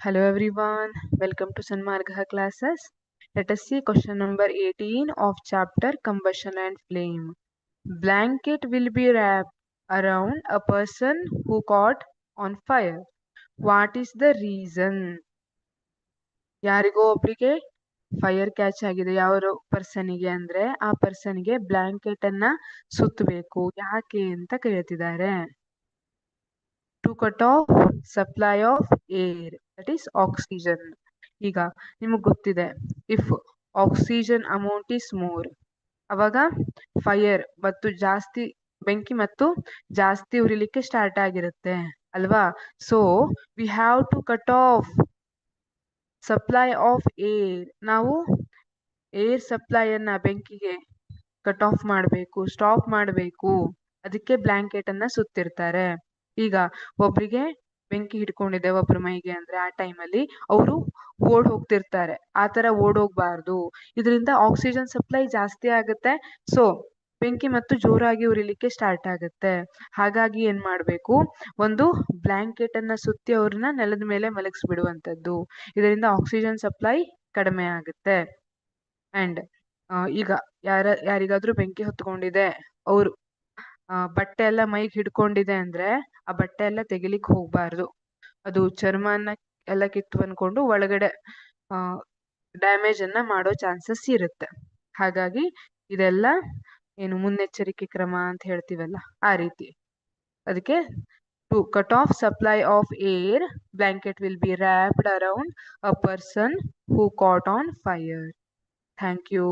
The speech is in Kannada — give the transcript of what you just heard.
Hello everyone, welcome to Sanmargha classes. Let us see question number 18 of chapter Combustion and Flame. Blanket will be wrapped around a person who caught on fire. What is the reason? ಯಾರಿಗೋ ಒಬ್ರಿಗೆ ಫೈರ್ ಕ್ಯಾಚ್ ಆಗಿದೆ. ಯಾವ ಪರ್ಸನಿಗೆ ಅಂದ್ರೆ ಆ ಪರ್ಸನ್ಗೆ ಬ್ಲಾಂಕೆಟ್ ಅನ್ನ ಸುತ್ತಬೇಕು. ಯಾಕೆ ಅಂತ ಕೇಳ್ತಿದ್ದಾರೆ. To cut off supply of air, that is oxygen. ಈಗ ನಿಮಗೆ ಗೊತ್ತಿದೆ, if oxygen amount is more, ಅವಾಗ ಫೈರ್ ಮತ್ತು ಜಾಸ್ತಿ ಬೆಂಕಿ ಮತ್ತು ಜಾಸ್ತಿ ಉರಿಲಿಕ್ಕೆ ಸ್ಟಾರ್ಟ್ ಆಗಿರುತ್ತೆ ಅಲ್ವಾ. So we have to cut off supply of air. ನಾವು ಏರ್ ಸಪ್ಲೈಯನ್ನ ಬೆಂಕಿಗೆ ಕಟ್ ಆಫ್ ಮಾಡಬೇಕು, ಸ್ಟಾಪ್ ಮಾಡಬೇಕು. ಅದಕ್ಕೆ ಬ್ಲಾಂಕೆಟ್ ಅನ್ನ ಸುತ್ತಿರ್ತಾರೆ. ಈಗ ಒಬ್ರಿಗೆ ಬೆಂಕಿ ಹಿಡ್ಕೊಂಡಿದೆ ಒಬ್ರ ಮೈಗೆ ಅಂದ್ರೆ ಆ ಟೈಮಲ್ಲಿ ಅವರು ಓಡ್ ಹೋಗ್ತಿರ್ತಾರೆ. ಆ ತರ ಓಡೋಗ್ಬಾರ್ದು. ಇದರಿಂದ ಆಕ್ಸಿಜನ್ ಸಪ್ಲೈ ಜಾಸ್ತಿ ಆಗುತ್ತೆ. ಸೊ ಬೆಂಕಿ ಮತ್ತು ಜೋರಾಗಿ ಉರಿಲಿಕ್ಕೆ ಸ್ಟಾರ್ಟ್ ಆಗುತ್ತೆ. ಹಾಗಾಗಿ ಏನ್ ಮಾಡ್ಬೇಕು, ಒಂದು ಬ್ಲಾಂಕೆಟ್ ಅನ್ನ ಸುತ್ತಿ ಅವ್ರನ್ನ ನೆಲದ ಮೇಲೆ ಮಲಗಿಸ್ಬಿಡುವಂತದ್ದು. ಇದರಿಂದ ಆಕ್ಸಿಜನ್ ಸಪ್ಲೈ ಕಡಿಮೆ ಆಗುತ್ತೆ. ಅಂಡ್ ಈಗ ಯಾರಿಗಾದ್ರೂ ಬೆಂಕಿ ಹೊತ್ಕೊಂಡಿದೆ, ಅವ್ರು ಬಟ್ಟೆ ಎಲ್ಲ ಮೈಗೆ ಹಿಡ್ಕೊಂಡಿದೆ ಅಂದ್ರೆ ಆ ಬಟ್ಟೆ ಎಲ್ಲ ತೆಗಿಲಿಕ್ಕೆ ಹೋಗ್ಬಾರ್ದು. ಅದು ಚರ್ಮನ ಎಲ್ಲ ಕಿತ್ತು ಅನ್ಕೊಂಡು ಒಳಗಡೆ ಡ್ಯಾಮೇಜ್ ಅನ್ನ ಮಾಡೋ ಚಾನ್ಸಸ್ ಇರುತ್ತೆ. ಹಾಗಾಗಿ ಇದೆಲ್ಲ ಏನು ಮುನ್ನೆಚ್ಚರಿಕೆ ಕ್ರಮ ಅಂತ ಹೇಳ್ತೀವಲ್ಲ ಆ ರೀತಿ. ಅದಕ್ಕೆ to cut off supply of air, blanket will be wrapped around a person who caught on fire. Thank you.